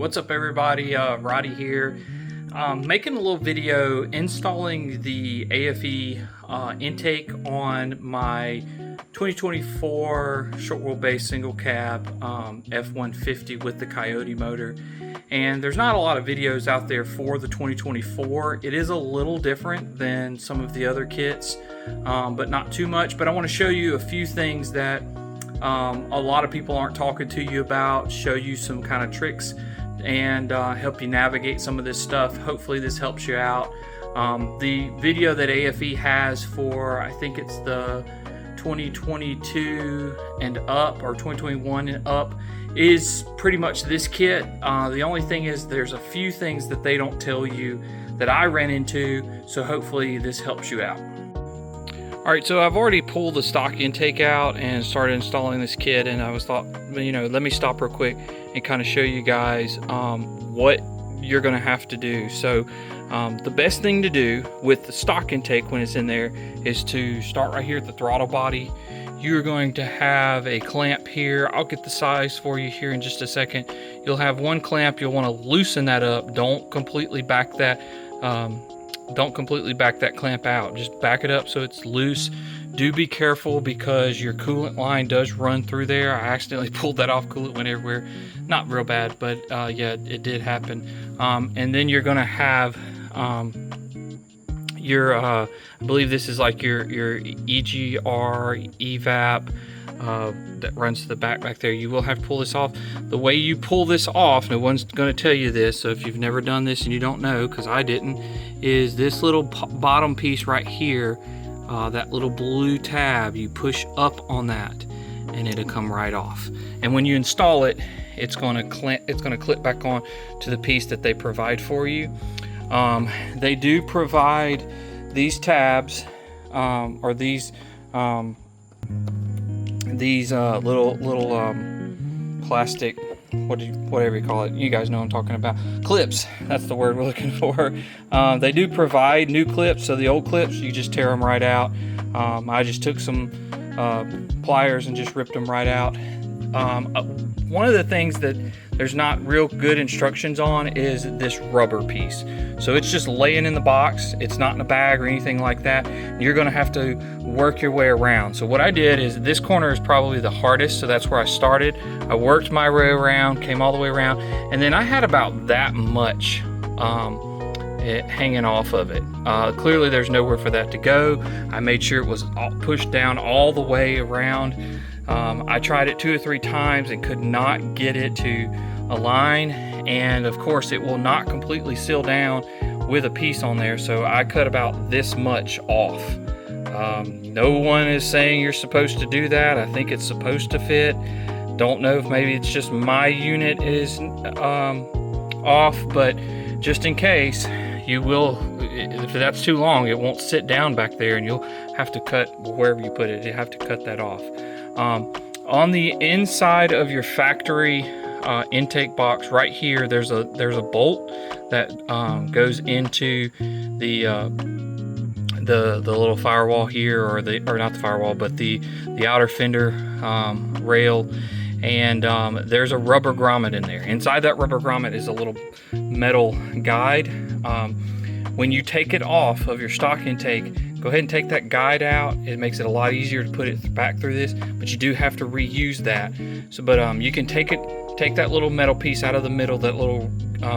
What's up everybody, Roddy here, making a little video installing the AFE intake on my 2024 short wheelbase single cab F150 with the Coyote motor. And there's not a lot of videos out there for the 2024. It is a little different than some of the other kits, but not too much. But I want to show you a few things that a lot of people aren't talking to you about, show you some kind of tricks and help you navigate some of this stuff. Hopefully this helps you out. The video that AFE has for, I think it's the 2022 and up, or 2021 and up, is pretty much this kit. The only thing is there's a few things that they don't tell you that I ran into, so hopefully this helps you out. Alright, so I've already pulled the stock intake out and started installing this kit, and I thought, you know, let me stop real quick and kind of show you guys what you're going to have to do. So the best thing to do with the stock intake when it's in there is to start right here at the throttle body. You're going to have a clamp here. I'll get the size for you here in just a second. You'll have one clamp. You'll want to loosen that up. Don't completely back that clamp out. Just back it up so it's loose. Do be careful because your coolant line does run through there. I accidentally pulled that off. Coolant went everywhere. Not real bad, but yeah, it did happen. And then you're gonna have your I believe this is like your EGR evap that runs to the back there. You will have to pull this off. The way you pull this off, no one's going to tell you this, so if you've never done this and you don't know, because I didn't, is this little bottom piece right here, that little blue tab, you push up on that and it'll come right off. And when you install it, it's going to clip back on to the piece that they provide for you. They do provide these tabs, or these little plastic, whatever you call it, you guys know what I'm talking about, clips, that's the word we're looking for. They do provide new clips, so the old clips, you just tear them right out. I just took some pliers and just ripped them right out. One of the things that there's not real good instructions on is this rubber piece. So it's just laying in the box. It's not in a bag or anything like that. You're gonna have to work your way around. So what I did is, this corner is probably the hardest, so that's where I started. I worked my way around, came all the way around, and then I had about that much hanging off of it. Clearly there's nowhere for that to go. I made sure it was pushed down all the way around. I tried it 2 or 3 times and could not get it to align, and of course it will not completely seal down with a piece on there, so I cut about this much off. No one is saying you're supposed to do that. I think it's supposed to fit. Don't know if maybe it's just my unit is off, but just in case, you will, if that's too long, it won't sit down back there and you'll have to cut wherever you put it. You have to cut that off. On the inside of your factory intake box right here, there's a bolt that goes into the little firewall here, or not the firewall, but the outer fender rail, and there's a rubber grommet in there. Inside that rubber grommet is a little metal guide. When you take it off of your stock intake, go ahead and take that guide out. It makes it a lot easier to put it back through this, but you do have to reuse that. So, but you can take that little metal piece out of the middle, that little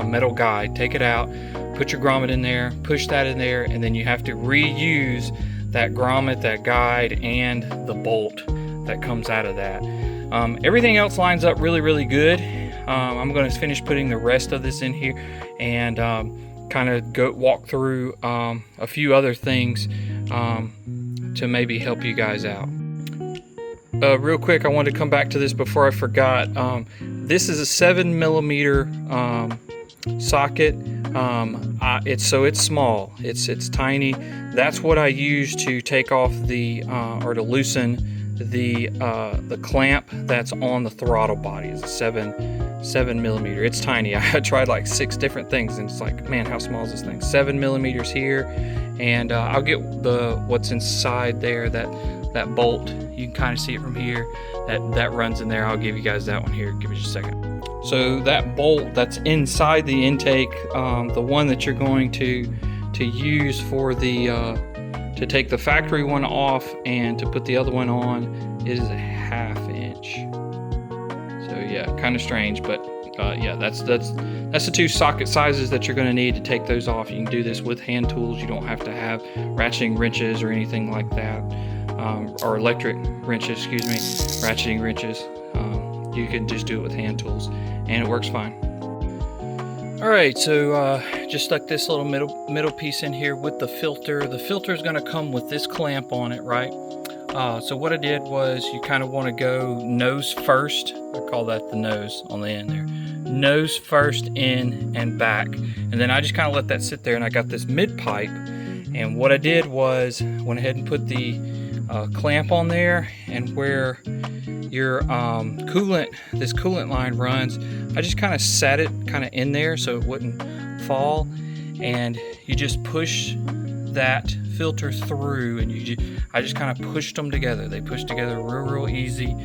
metal guide, take it out, put your grommet in there, push that in there, and then you have to reuse that grommet, that guide, and the bolt that comes out of that. Everything else lines up really, really good. I'm going to finish putting the rest of this in here and kind of walk through a few other things to maybe help you guys out. Real quick, I wanted to come back to this before I forgot. This is a 7mm socket. It's small. It's tiny. That's what I use to take off or to loosen the clamp that's on the throttle body. It's a 7mm. It's tiny. I tried like 6 different things and it's like, man, how small is this thing? 7mm here, and I'll get what's inside there, that that bolt, you can kind of see it from here, that runs in there. I'll give you guys that one here, give me just a second. So that bolt that's inside the intake, the one that you're going to use for the to take the factory one off and to put the other one on, is a 1/2 inch. So yeah, kind of strange, but yeah, that's the 2 socket sizes that you're going to need to take those off. You can do this with hand tools. You don't have to have ratcheting wrenches or anything like that, or electric wrenches, excuse me, ratcheting wrenches. You can just do it with hand tools, and it works fine. All right, so just stuck this little middle piece in here with the filter. The filter is going to come with this clamp on it, right? So what I did was, you kind of want to go nose first. I call that the nose on the end there. Nose first, in and back. And then I just kind of let that sit there, and I got this mid pipe. And what I did was, went ahead and put the clamp on there, and where your this coolant line runs, I just kind of set it kind of in there so it wouldn't fall. And you just push that filter through, and I just kind of pushed them together. They push together real easy.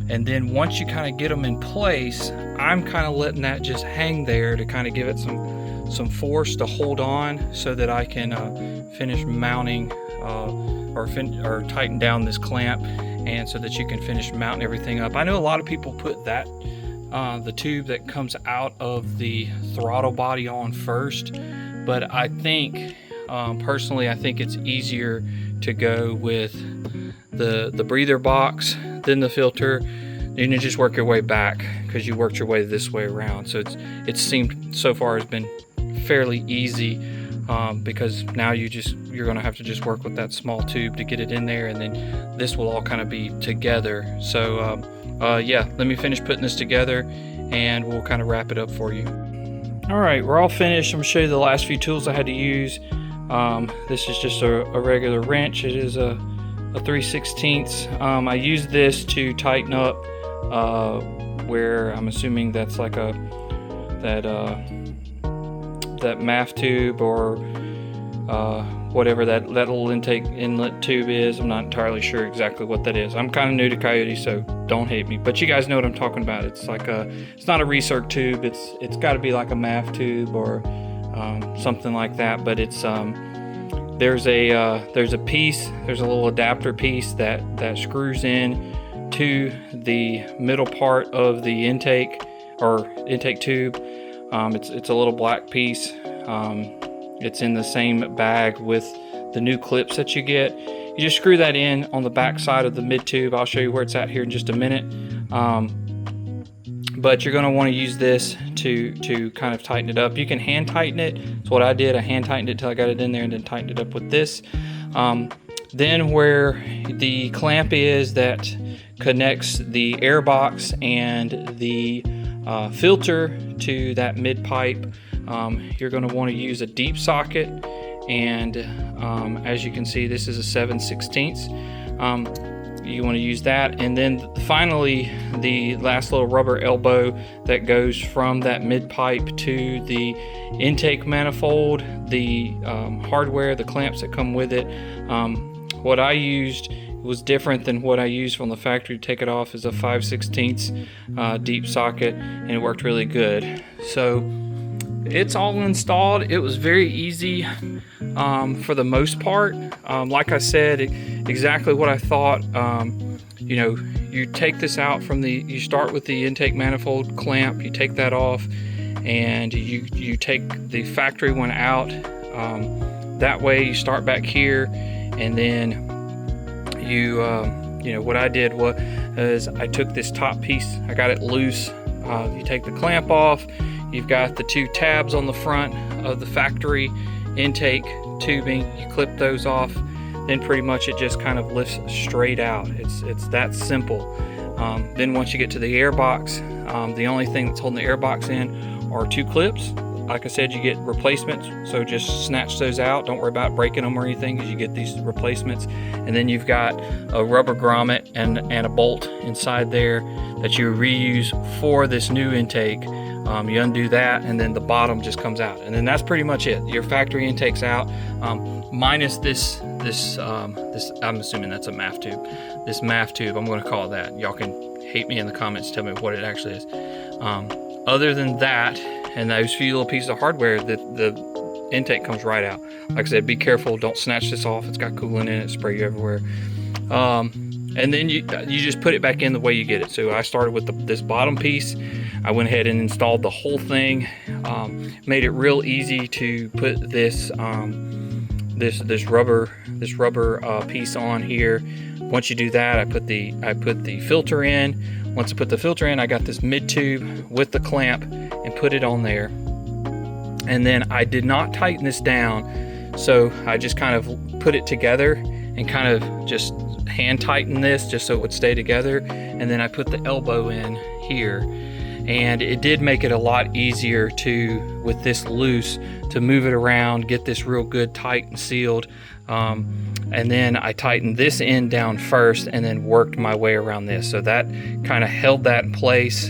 And then once you kind of get them in place, I'm kind of letting that just hang there to kind of give it some force to hold on, so that I can finish mounting or tighten down this clamp, and so that you can finish mounting everything up. I know a lot of people put that the tube that comes out of the throttle body on first, but I think personally, I think it's easier to go with the breather box, then the filter, and you just work your way back, because you worked your way this way around. So it seemed so far has been fairly easy, because now you're going to have to just work with that small tube to get it in there, and then this will all kind of be together. So yeah, let me finish putting this together, and we'll kind of wrap it up for you. All right, we're all finished. I'm going to show you the last few tools I had to use. This is just a regular wrench. It is a 3/16. I used this to tighten up where I'm assuming that's like that MAF tube, or whatever that little inlet tube is. I'm not entirely sure exactly what that is. I'm kind of new to Coyote, so don't hate me, but you guys know what I'm talking about. It's like it's not a recirc tube. It's got to be like a MAF tube or something like that. But it's there's a piece, there's a little adapter piece that screws in to the middle part of the intake tube. It's a little black piece. It's in the same bag with the new clips that you get. You just screw that in on the back side of the mid tube. I'll show you where it's at here in just a minute. But you're going to want to use this to kind of tighten it up. You can hand tighten it. That's what I did. I hand tightened it till I got it in there, and then tightened it up with this. Then where the clamp is that connects the air box and the filter to that mid pipe, you're going to want to use a deep socket, and as you can see, this is a 7/16. You want to use that, and then finally the last little rubber elbow that goes from that mid pipe to the intake manifold, the hardware, the clamps that come with it. What I used was different than what I used from the factory to take it off, is a 5/16 deep socket, and it worked really good. So it's all installed. It was very easy for the most part. Like I said, exactly what I thought. You know, you take this out from you start with the intake manifold clamp, you take that off, and you take the factory one out. That way you start back here, and then you know, what I did was I took this top piece, I got it loose. You take the clamp off, you've got the 2 tabs on the front of the factory intake tubing, you clip those off, then pretty much it just kind of lifts straight out. It's that simple. Then once you get to the air box, the only thing that's holding the air box in are 2 clips. Like I said, you get replacements, so just snatch those out. Don't worry about breaking them or anything, because you get these replacements. And then you've got a rubber grommet and a bolt inside there that you reuse for this new intake. You undo that, and then the bottom just comes out, and then that's pretty much it. Your factory intake's out, minus this this I'm assuming that's a MAF tube. This MAF tube, I'm going to call it that. Y'all can hate me in the comments, tell me what it actually is. Other than that, and those few little pieces of hardware, the intake comes right out. Like I said, be careful, don't snatch this off. It's got coolant in it, spray you everywhere. And then you just put it back in the way you get it. So I started with this bottom piece. I went ahead and installed the whole thing. Made it real easy to put this this rubber piece on here. Once you do that, I put the filter in. Once I put the filter in, I got this mid tube with the clamp and put it on there. And then I did not tighten this down, so I just kind of put it together and kind of just hand tighten this just so it would stay together. And then I put the elbow in here, and it did make it a lot easier to, with this loose, to move it around, get this real good tight and sealed. And then I tightened this end down first and then worked my way around this. So that kind of held that in place.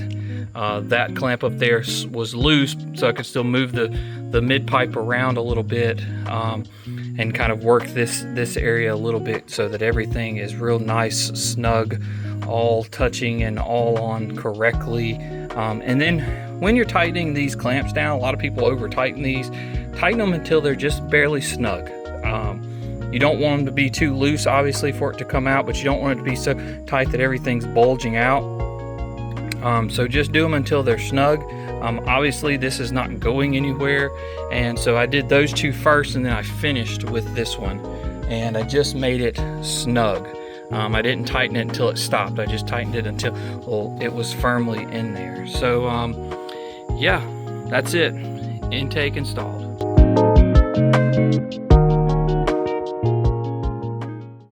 That clamp up there was loose, so I could still move the mid pipe around a little bit, and kind of work this area a little bit so that everything is real nice, snug, all touching and all on correctly. And then when you're tightening these clamps down, a lot of people over tighten these. Tighten them until they're just barely snug. You don't want them to be too loose, obviously, for it to come out, but you don't want it to be so tight that everything's bulging out. So just do them until they're snug. Obviously this is not going anywhere, and so I did those two first, and then I finished with this one, and I just made it snug. I didn't tighten it until it stopped. I just tightened it until, well, it was firmly in there. So yeah, that's it. Intake installed.